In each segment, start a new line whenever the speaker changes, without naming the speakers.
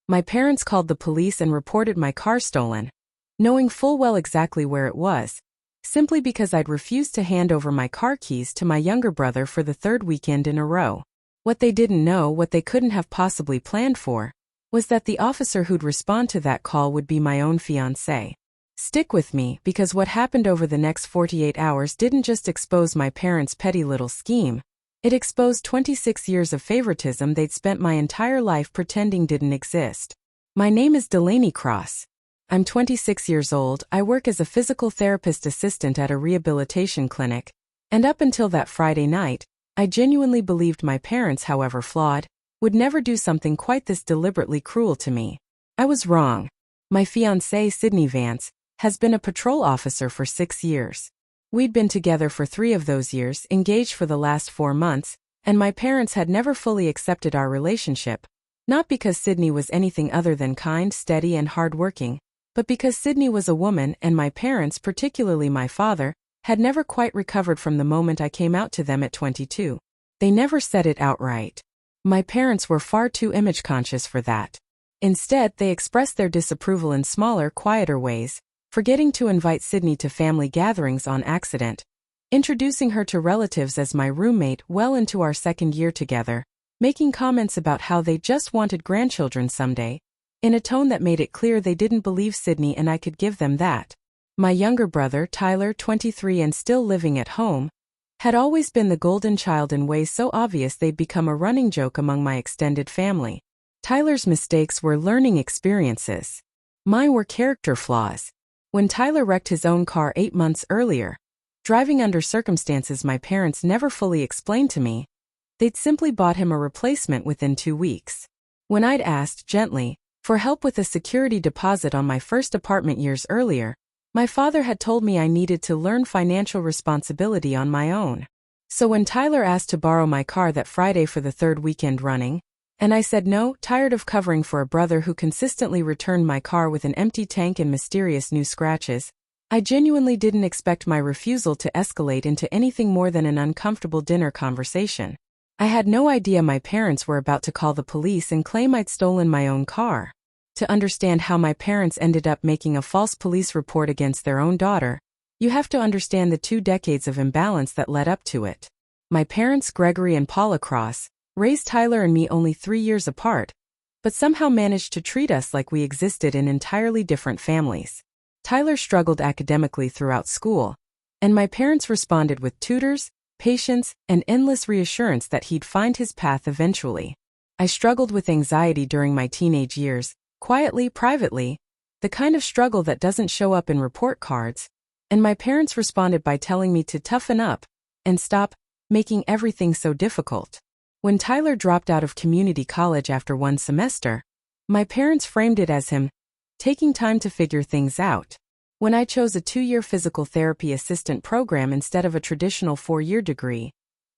My parents called the police and reported my car stolen, knowing full well exactly where it was, simply because I'd refused to hand over my car keys to my younger brother for the third weekend in a row. What they didn't know, what they couldn't have possibly planned for, was that the officer who'd respond to that call would be my own fiancé. Stick with me, because what happened over the next 48 hours didn't just expose my parents' petty little scheme, it exposed 26 years of favoritism they'd spent my entire life pretending didn't exist. My name is Delaney Cross. I'm 26 years old, I work as a physical therapist assistant at a rehabilitation clinic, and up until that Friday night, I genuinely believed my parents, however flawed, would never do something quite this deliberately cruel to me. I was wrong. My fiancé, Sydney Vance, has been a patrol officer for 6 years. We'd been together for 3 of those years, engaged for the last 4 months, and my parents had never fully accepted our relationship, not because Sydney was anything other than kind, steady, and hardworking, but because Sydney was a woman and my parents, particularly my father, had never quite recovered from the moment I came out to them at 22. They never said it outright. My parents were far too image-conscious for that. Instead, they expressed their disapproval in smaller, quieter ways, forgetting to invite Sydney to family gatherings on accident, introducing her to relatives as my roommate well into our second year together, making comments about how they just wanted grandchildren someday, in a tone that made it clear they didn't believe Sydney and I could give them that. My younger brother, Tyler, 23 and still living at home, had always been the golden child in ways so obvious they'd become a running joke among my extended family. Tyler's mistakes were learning experiences. Mine were character flaws. When Tyler wrecked his own car 8 months earlier, driving under circumstances my parents never fully explained to me, they'd simply bought him a replacement within 2 weeks. When I'd asked, gently, for help with a security deposit on my first apartment years earlier, my father had told me I needed to learn financial responsibility on my own. So when Tyler asked to borrow my car that Friday for the 3rd weekend running, and I said no, tired of covering for a brother who consistently returned my car with an empty tank and mysterious new scratches, I genuinely didn't expect my refusal to escalate into anything more than an uncomfortable dinner conversation. I had no idea my parents were about to call the police and claim I'd stolen my own car. To understand how my parents ended up making a false police report against their own daughter, you have to understand the 2 decades of imbalance that led up to it. My parents, Gregory and Paula Cross, raised Tyler and me only 3 years apart, but somehow managed to treat us like we existed in entirely different families. Tyler struggled academically throughout school, and my parents responded with tutors, patience, and endless reassurance that he'd find his path eventually. I struggled with anxiety during my teenage years, quietly, privately, the kind of struggle that doesn't show up in report cards, and my parents responded by telling me to toughen up and stop making everything so difficult. When Tyler dropped out of community college after 1 semester, my parents framed it as him taking time to figure things out. When I chose a 2-year physical therapy assistant program instead of a traditional 4-year degree,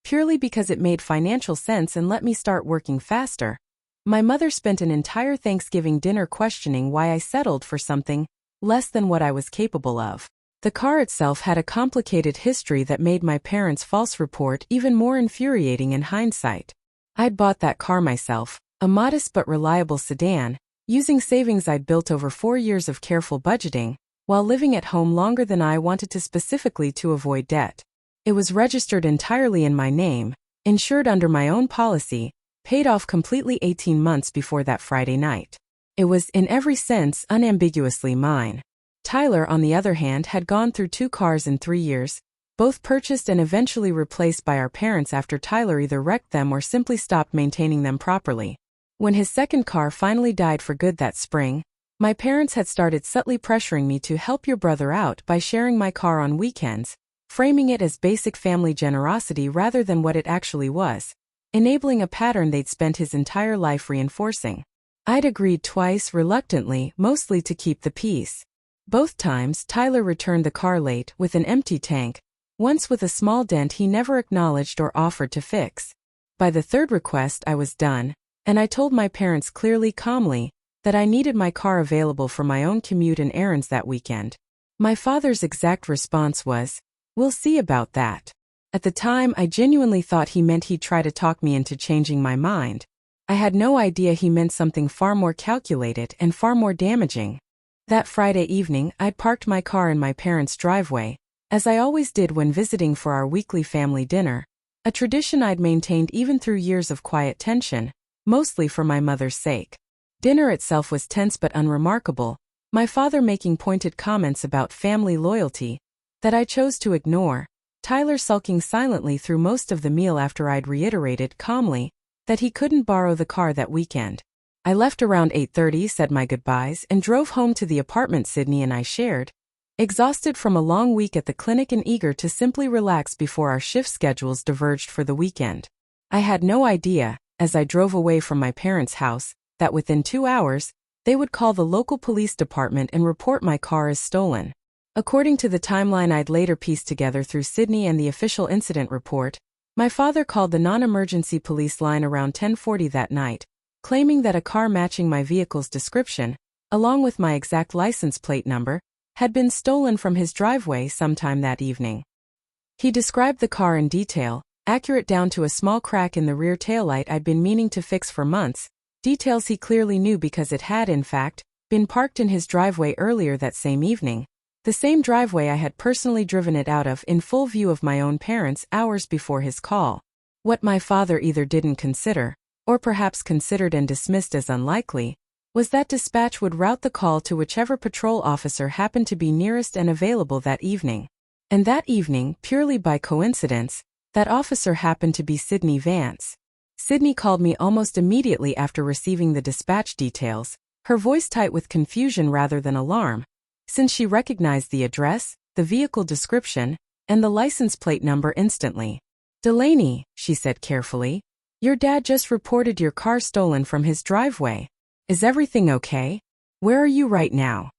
purely because it made financial sense and let me start working faster, my mother spent an entire Thanksgiving dinner questioning why I settled for something less than what I was capable of. The car itself had a complicated history that made my parents' false report even more infuriating in hindsight. I'd bought that car myself, a modest but reliable sedan, using savings I'd built over 4 years of careful budgeting, while living at home longer than I wanted to, specifically to avoid debt. It was registered entirely in my name, insured under my own policy, paid off completely 18 months before that Friday night. It was, in every sense, unambiguously mine. Tyler, on the other hand, had gone through 2 cars in 3 years, both purchased and eventually replaced by our parents after Tyler either wrecked them or simply stopped maintaining them properly. When his second car finally died for good that spring, my parents had started subtly pressuring me to help your brother out by sharing my car on weekends, framing it as basic family generosity rather than what it actually was, enabling a pattern they'd spent his entire life reinforcing. I'd agreed twice, reluctantly, mostly to keep the peace. Both times, Tyler returned the car late, with an empty tank, once with a small dent he never acknowledged or offered to fix. By the 3rd request I was done, and I told my parents clearly, calmly, that I needed my car available for my own commute and errands that weekend. My father's exact response was, "We'll see about that." At the time, I genuinely thought he meant he'd try to talk me into changing my mind, I had no idea he meant something far more calculated and far more damaging. That Friday evening, I'd parked my car in my parents' driveway, as I always did when visiting for our weekly family dinner, a tradition I'd maintained even through years of quiet tension, mostly for my mother's sake. Dinner itself was tense but unremarkable, my father making pointed comments about family loyalty that I chose to ignore, Tyler sulking silently through most of the meal after I'd reiterated calmly that he couldn't borrow the car that weekend. I left around 8:30, said my goodbyes, and drove home to the apartment Sydney and I shared, exhausted from a long week at the clinic and eager to simply relax before our shift schedules diverged for the weekend. I had no idea, as I drove away from my parents' house, that within 2 hours, they would call the local police department and report my car as stolen. According to the timeline I'd later pieced together through Sydney and the official incident report, my father called the non-emergency police line around 10:40 that night, claiming that a car matching my vehicle's description, along with my exact license plate number, had been stolen from his driveway sometime that evening. He described the car in detail, accurate down to a small crack in the rear taillight I'd been meaning to fix for months, details he clearly knew because it had, in fact, been parked in his driveway earlier that same evening, the same driveway I had personally driven it out of in full view of my own parents hours before his call. What my father either didn't consider, or perhaps considered and dismissed as unlikely, was that dispatch would route the call to whichever patrol officer happened to be nearest and available that evening. And that evening, purely by coincidence, that officer happened to be Sydney Vance. Sydney called me almost immediately after receiving the dispatch details, her voice tight with confusion rather than alarm, since she recognized the address, the vehicle description, and the license plate number instantly. "Delaney," she said carefully, "your dad just reported your car stolen from his driveway. Is everything okay? Where are you right now?"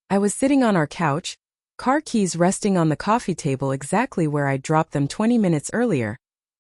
I was sitting on our couch, car keys resting on the coffee table exactly where I'd dropped them 20 minutes earlier,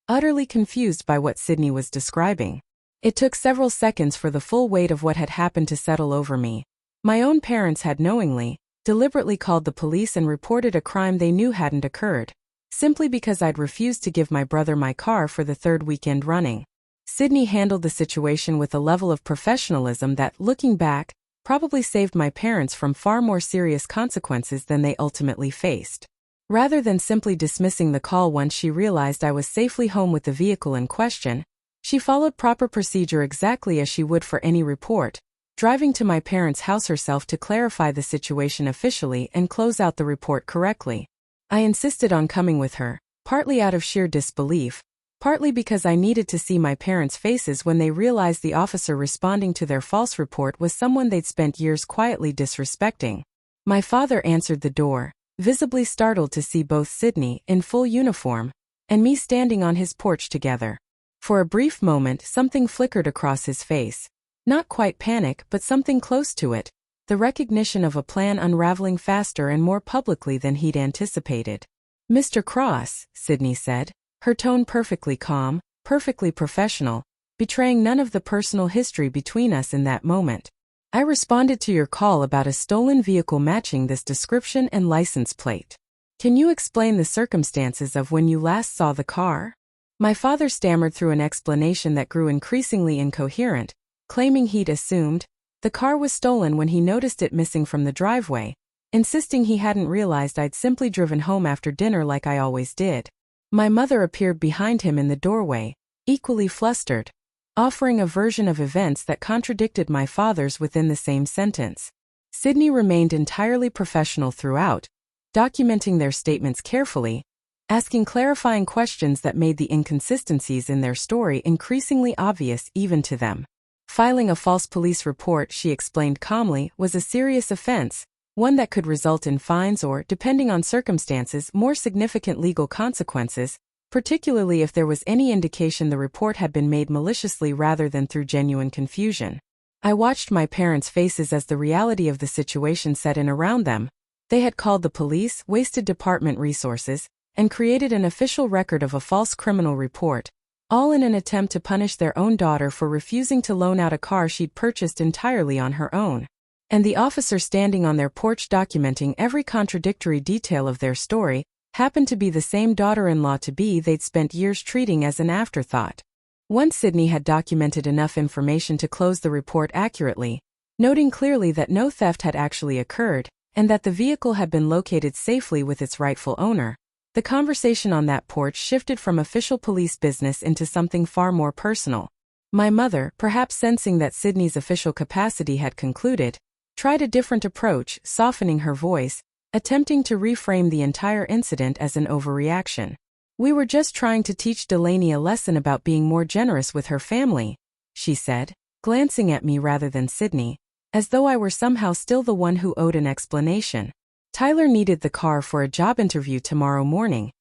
utterly confused by what Sydney was describing. It took several seconds for the full weight of what had happened to settle over me. My own parents had knowingly, deliberately called the police and reported a crime they knew hadn't occurred, simply because I'd refused to give my brother my car for the third weekend running. Sydney handled the situation with a level of professionalism that, looking back, probably saved my parents from far more serious consequences than they ultimately faced. Rather than simply dismissing the call once she realized I was safely home with the vehicle in question, she followed proper procedure exactly as she would for any report, driving to my parents' house herself to clarify the situation officially and close out the report correctly. I insisted on coming with her, partly out of sheer disbelief, partly because I needed to see my parents' faces when they realized the officer responding to their false report was someone they'd spent years quietly disrespecting. My father answered the door, visibly startled to see both Sydney, in full uniform, and me standing on his porch together. For a brief moment something flickered across his face. Not quite panic, but something close to it, the recognition of a plan unraveling faster and more publicly than he'd anticipated. "Mr. Cross," Sydney said, her tone perfectly calm, perfectly professional, betraying none of the personal history between us in that moment. "I responded to your call about a stolen vehicle matching this description and license plate. Can you explain the circumstances of when you last saw the car?" My father stammered through an explanation that grew increasingly incoherent, claiming he'd assumed the car was stolen when he noticed it missing from the driveway, insisting he hadn't realized I'd simply driven home after dinner like I always did. My mother appeared behind him in the doorway, equally flustered, offering a version of events that contradicted my father's within the same sentence. Sydney remained entirely professional throughout, documenting their statements carefully, asking clarifying questions that made the inconsistencies in their story increasingly obvious even to them. Filing a false police report, she explained calmly, was a serious offense, one that could result in fines or, depending on circumstances, more significant legal consequences, particularly if there was any indication the report had been made maliciously rather than through genuine confusion. I watched my parents' faces as the reality of the situation set in around them. They had called the police, wasted department resources, and created an official record of a false criminal report, all in an attempt to punish their own daughter for refusing to loan out a car she'd purchased entirely on her own. And the officer standing on their porch documenting every contradictory detail of their story happened to be the same daughter-in-law-to-be they'd spent years treating as an afterthought. Once Sydney had documented enough information to close the report accurately, noting clearly that no theft had actually occurred, and that the vehicle had been located safely with its rightful owner, the conversation on that porch shifted from official police business into something far more personal. My mother, perhaps sensing that Sydney's official capacity had concluded, tried a different approach, softening her voice, attempting to reframe the entire incident as an overreaction. "We were just trying to teach Delaney a lesson about being more generous with her family," she said, glancing at me rather than Sydney, as though I were somehow still the one who owed an explanation. Tyler needed the car for a job interview tomorrow morning,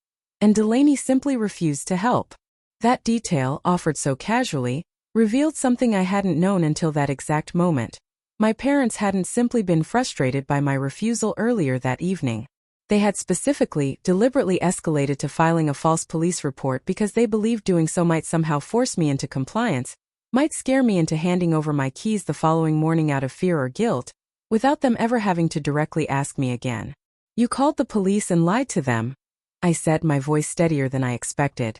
and Delaney simply refused to help. That detail, offered so casually, revealed something I hadn't known until that exact moment. My parents hadn't simply been frustrated by my refusal earlier that evening. They had specifically, deliberately escalated to filing a false police report because they believed doing so might somehow force me into compliance, might scare me into handing over my keys the following morning out of fear or guilt, without them ever having to directly ask me again. "You called the police and lied to them," I said, my voice steadier than I expected.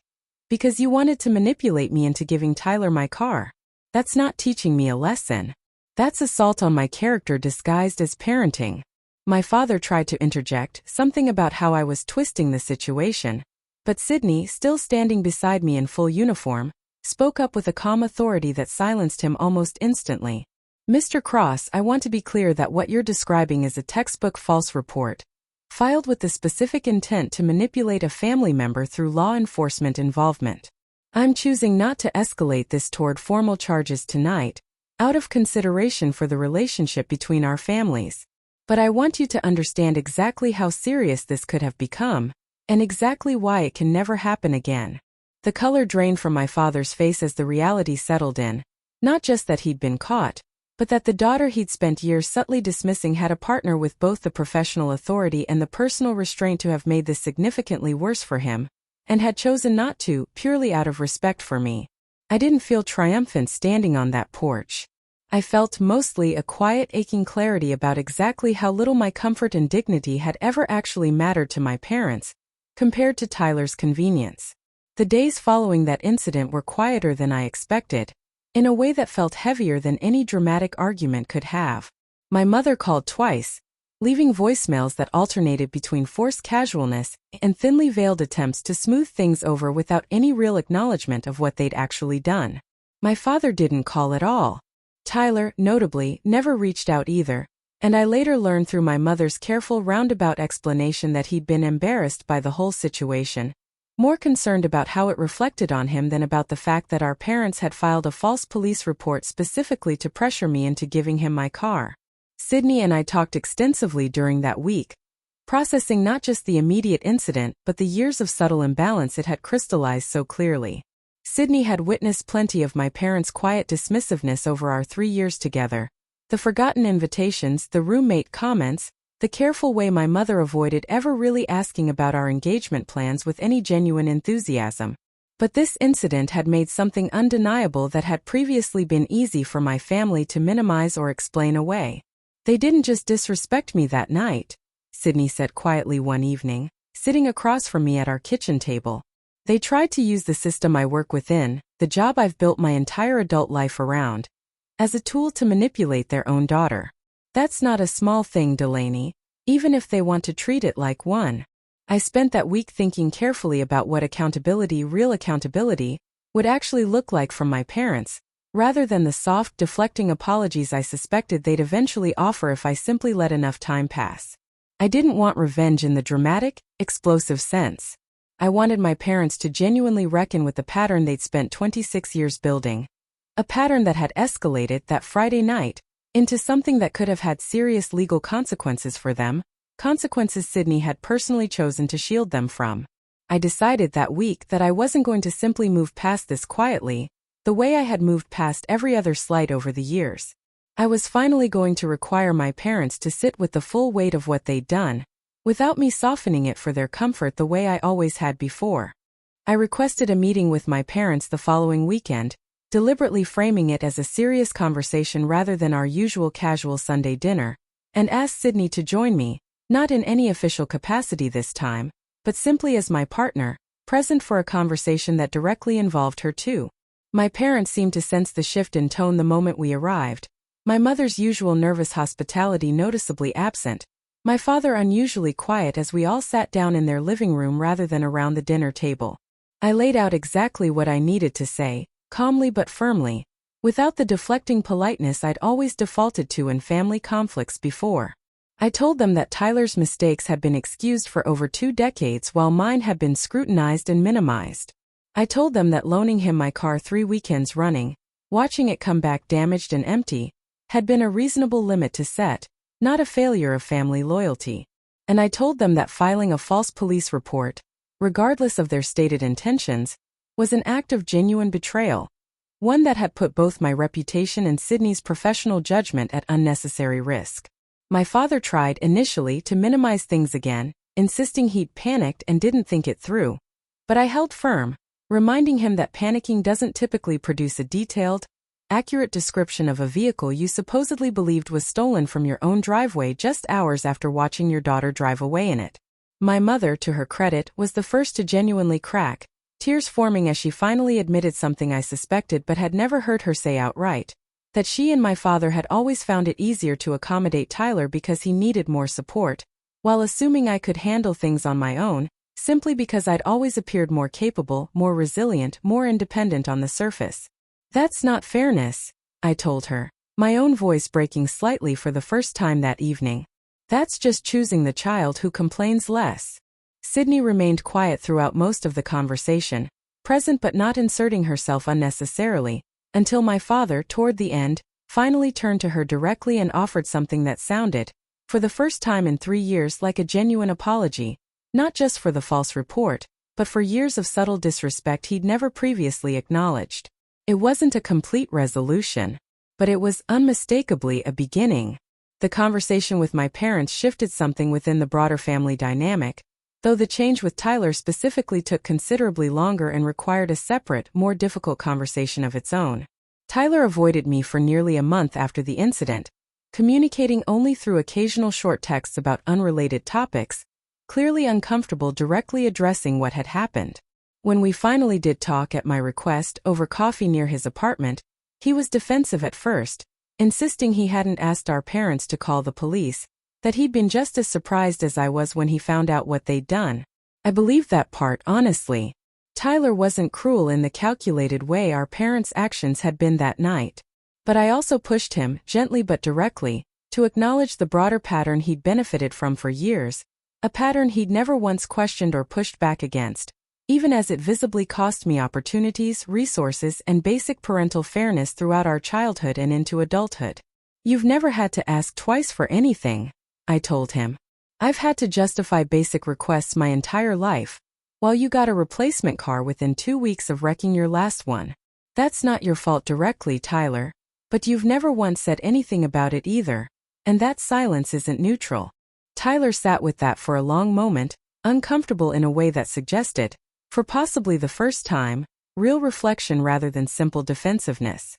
"Because you wanted to manipulate me into giving Tyler my car. That's not teaching me a lesson. That's assault on my character disguised as parenting." My father tried to interject, something about how I was twisting the situation, but Sydney, still standing beside me in full uniform, spoke up with a calm authority that silenced him almost instantly. "Mr. Cross, I want to be clear that what you're describing is a textbook false report, filed with the specific intent to manipulate a family member through law enforcement involvement. I'm choosing not to escalate this toward formal charges tonight, out of consideration for the relationship between our families. But I want you to understand exactly how serious this could have become, and exactly why it can never happen again." The color drained from my father's face as the reality settled in, not just that he'd been caught, but that the daughter he'd spent years subtly dismissing had a partner with both the professional authority and the personal restraint to have made this significantly worse for him, and had chosen not to, purely out of respect for me. I didn't feel triumphant standing on that porch. I felt mostly a quiet, aching clarity about exactly how little my comfort and dignity had ever actually mattered to my parents, compared to Tyler's convenience. The days following that incident were quieter than I expected, in a way that felt heavier than any dramatic argument could have. My mother called twice, leaving voicemails that alternated between forced casualness and thinly veiled attempts to smooth things over without any real acknowledgement of what they'd actually done. My father didn't call at all. Tyler, notably, never reached out either, and I later learned through my mother's careful roundabout explanation that he'd been embarrassed by the whole situation, more concerned about how it reflected on him than about the fact that our parents had filed a false police report specifically to pressure me into giving him my car. Sydney and I talked extensively during that week, processing not just the immediate incident but the years of subtle imbalance it had crystallized so clearly. Sydney had witnessed plenty of my parents' quiet dismissiveness over our 3 years together, the forgotten invitations, the roommate comments, the careful way my mother avoided ever really asking about our engagement plans with any genuine enthusiasm. But this incident had made something undeniable that had previously been easy for my family to minimize or explain away. "They didn't just disrespect me that night," Sydney said quietly one evening, sitting across from me at our kitchen table. "They tried to use the system I work within, the job I've built my entire adult life around, as a tool to manipulate their own daughter. That's not a small thing, Delaney, even if they want to treat it like one." I spent that week thinking carefully about what accountability, real accountability, would actually look like from my parents, rather than the soft, deflecting apologies I suspected they'd eventually offer if I simply let enough time pass. I didn't want revenge in the dramatic, explosive sense. I wanted my parents to genuinely reckon with the pattern they'd spent 26 years building. A pattern that had escalated that Friday night into something that could have had serious legal consequences for them, consequences Sydney had personally chosen to shield them from. I decided that week that I wasn't going to simply move past this quietly, the way I had moved past every other slight over the years. I was finally going to require my parents to sit with the full weight of what they'd done, without me softening it for their comfort the way I always had before. I requested a meeting with my parents the following weekend, deliberately framing it as a serious conversation rather than our usual casual Sunday dinner, and asked Sydney to join me, not in any official capacity this time, but simply as my partner, present for a conversation that directly involved her too. My parents seemed to sense the shift in tone the moment we arrived, my mother's usual nervous hospitality noticeably absent, my father unusually quiet as we all sat down in their living room rather than around the dinner table. I laid out exactly what I needed to say, calmly but firmly, without the deflecting politeness I'd always defaulted to in family conflicts before. I told them that Tyler's mistakes had been excused for over 2 decades while mine had been scrutinized and minimized. I told them that loaning him my car 3 weekends running, watching it come back damaged and empty, had been a reasonable limit to set, not a failure of family loyalty. And I told them that filing a false police report, regardless of their stated intentions, was an act of genuine betrayal, one that had put both my reputation and Sydney's professional judgment at unnecessary risk. My father tried initially to minimize things again, insisting he'd panicked and didn't think it through. But I held firm, reminding him that panicking doesn't typically produce a detailed, accurate description of a vehicle you supposedly believed was stolen from your own driveway just hours after watching your daughter drive away in it. My mother, to her credit, was the first to genuinely crack, tears forming as she finally admitted something I suspected but had never heard her say outright, that she and my father had always found it easier to accommodate Tyler because he needed more support, while assuming I could handle things on my own, simply because I'd always appeared more capable, more resilient, more independent on the surface. That's not fairness, I told her, my own voice breaking slightly for the first time that evening. That's just choosing the child who complains less. Sydney remained quiet throughout most of the conversation, present but not inserting herself unnecessarily, until my father, toward the end, finally turned to her directly and offered something that sounded, for the first time in 3 years, like a genuine apology, not just for the false report, but for years of subtle disrespect he'd never previously acknowledged. It wasn't a complete resolution, but it was unmistakably a beginning. The conversation with my parents shifted something within the broader family dynamic, though the change with Tyler specifically took considerably longer and required a separate, more difficult conversation of its own. Tyler avoided me for nearly a month after the incident, communicating only through occasional short texts about unrelated topics, clearly uncomfortable directly addressing what had happened. When we finally did talk at my request over coffee near his apartment, he was defensive at first, insisting he hadn't asked our parents to call the police, that he'd been just as surprised as I was when he found out what they'd done. I believed that part, honestly. Tyler wasn't cruel in the calculated way our parents' actions had been that night. But I also pushed him, gently but directly, to acknowledge the broader pattern he'd benefited from for years, a pattern he'd never once questioned or pushed back against, even as it visibly cost me opportunities, resources, and basic parental fairness throughout our childhood and into adulthood. You've never had to ask twice for anything, I told him. I've had to justify basic requests my entire life, while you got a replacement car within 2 weeks of wrecking your last one. That's not your fault directly, Tyler, but you've never once said anything about it either, and that silence isn't neutral. Tyler sat with that for a long moment, uncomfortable in a way that suggested, for possibly the first time, real reflection rather than simple defensiveness.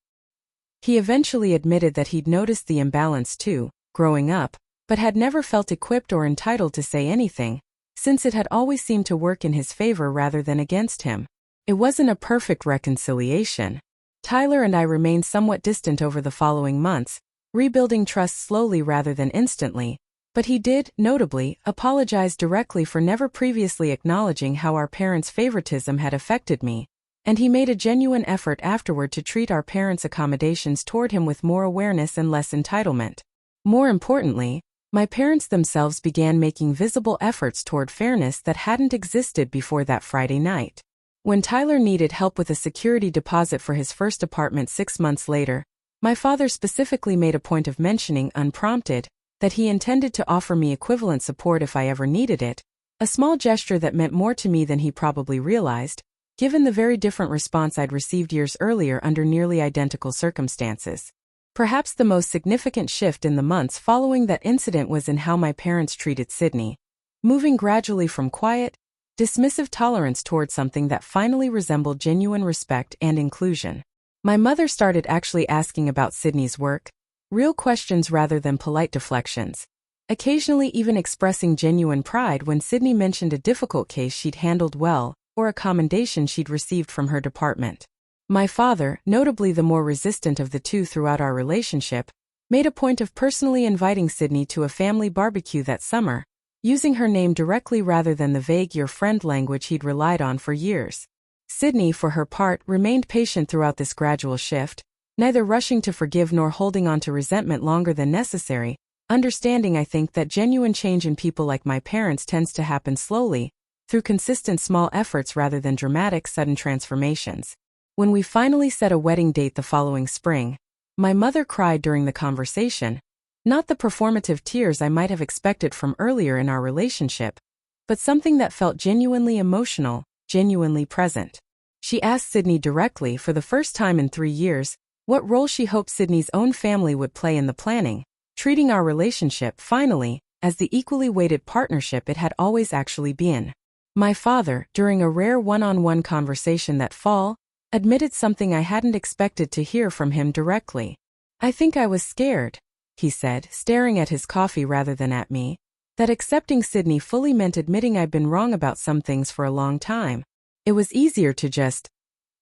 He eventually admitted that he'd noticed the imbalance too, growing up, but had never felt equipped or entitled to say anything, since it had always seemed to work in his favor rather than against him. It wasn't a perfect reconciliation. Tyler and I remained somewhat distant over the following months, rebuilding trust slowly rather than instantly, but he did, notably, apologize directly for never previously acknowledging how our parents' favoritism had affected me, and he made a genuine effort afterward to treat our parents' accommodations toward him with more awareness and less entitlement. More importantly, my parents themselves began making visible efforts toward fairness that hadn't existed before that Friday night. When Tyler needed help with a security deposit for his first apartment 6 months later, my father specifically made a point of mentioning, unprompted, that he intended to offer me equivalent support if I ever needed it, a small gesture that meant more to me than he probably realized, given the very different response I'd received years earlier under nearly identical circumstances. Perhaps the most significant shift in the months following that incident was in how my parents treated Sydney, moving gradually from quiet, dismissive tolerance toward something that finally resembled genuine respect and inclusion. My mother started actually asking about Sydney's work, real questions rather than polite deflections, occasionally even expressing genuine pride when Sydney mentioned a difficult case she'd handled well, or a commendation she'd received from her department. My father, notably the more resistant of the two throughout our relationship, made a point of personally inviting Sydney to a family barbecue that summer, using her name directly rather than the vague "your friend" language he'd relied on for years. Sydney, for her part, remained patient throughout this gradual shift, neither rushing to forgive nor holding on to resentment longer than necessary, understanding, I think, that genuine change in people like my parents tends to happen slowly, through consistent small efforts rather than dramatic, sudden transformations. When we finally set a wedding date the following spring, my mother cried during the conversation, not the performative tears I might have expected from earlier in our relationship, but something that felt genuinely emotional, genuinely present. She asked Sydney directly, for the first time in 3 years, what role she hoped Sydney's own family would play in the planning, treating our relationship, finally, as the equally weighted partnership it had always actually been. My father, during a rare one-on-one conversation that fall, admitted something I hadn't expected to hear from him directly. "I think I was scared," he said, staring at his coffee rather than at me, "that accepting Sydney fully meant admitting I'd been wrong about some things for a long time. It was easier to just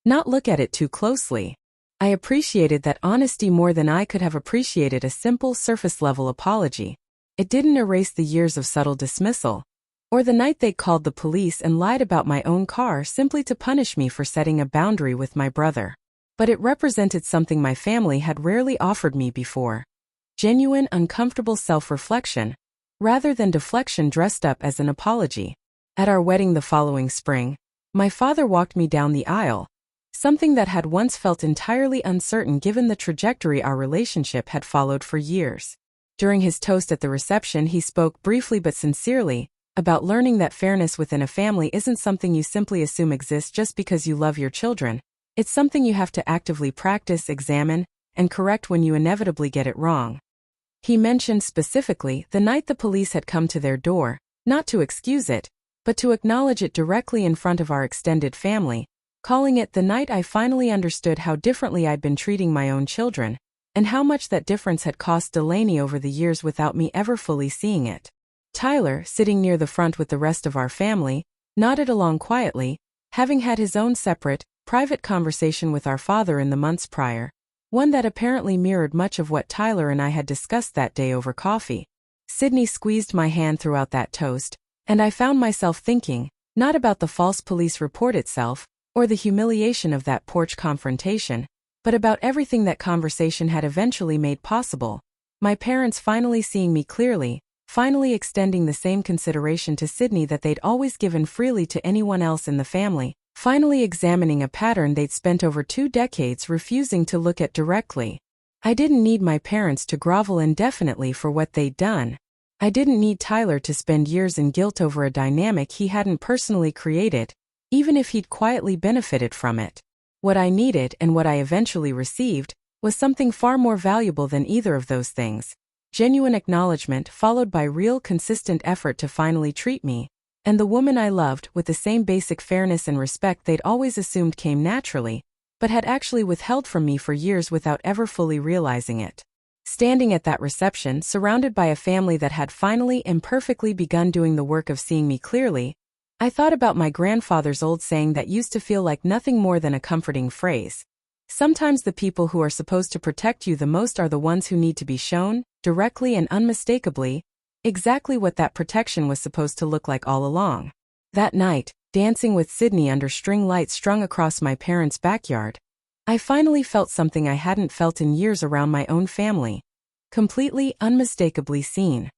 not look at it too closely." I appreciated that honesty more than I could have appreciated a simple surface-level apology. It didn't erase the years of subtle dismissal, or the night they called the police and lied about my own car simply to punish me for setting a boundary with my brother. But it represented something my family had rarely offered me before: genuine, uncomfortable self-reflection, rather than deflection dressed up as an apology. At our wedding the following spring, my father walked me down the aisle, something that had once felt entirely uncertain given the trajectory our relationship had followed for years. During his toast at the reception, he spoke briefly but sincerely about learning that fairness within a family isn't something you simply assume exists just because you love your children. It's something you have to actively practice, examine, and correct when you inevitably get it wrong. He mentioned specifically the night the police had come to their door, not to excuse it, but to acknowledge it directly in front of our extended family, calling it the night I finally understood how differently I'd been treating my own children, and how much that difference had cost Delaney over the years without me ever fully seeing it. Tyler, sitting near the front with the rest of our family, nodded along quietly, having had his own separate, private conversation with our father in the months prior, one that apparently mirrored much of what Tyler and I had discussed that day over coffee. Sydney squeezed my hand throughout that toast, and I found myself thinking, not about the false police report itself, or the humiliation of that porch confrontation, but about everything that conversation had eventually made possible. My parents finally seeing me clearly, finally extending the same consideration to Sydney that they'd always given freely to anyone else in the family, finally examining a pattern they'd spent over 2 decades refusing to look at directly. I didn't need my parents to grovel indefinitely for what they'd done. I didn't need Tyler to spend years in guilt over a dynamic he hadn't personally created, even if he'd quietly benefited from it. What I needed, and what I eventually received, was something far more valuable than either of those things: genuine acknowledgement followed by real, consistent effort to finally treat me, and the woman I loved, with the same basic fairness and respect they'd always assumed came naturally, but had actually withheld from me for years without ever fully realizing it. Standing at that reception, surrounded by a family that had finally imperfectly begun doing the work of seeing me clearly, I thought about my grandfather's old saying that used to feel like nothing more than a comforting phrase: sometimes the people who are supposed to protect you the most are the ones who need to be shown, directly and unmistakably, exactly what that protection was supposed to look like all along. That night, dancing with Sydney under string lights strung across my parents' backyard, I finally felt something I hadn't felt in years around my own family: completely, unmistakably seen.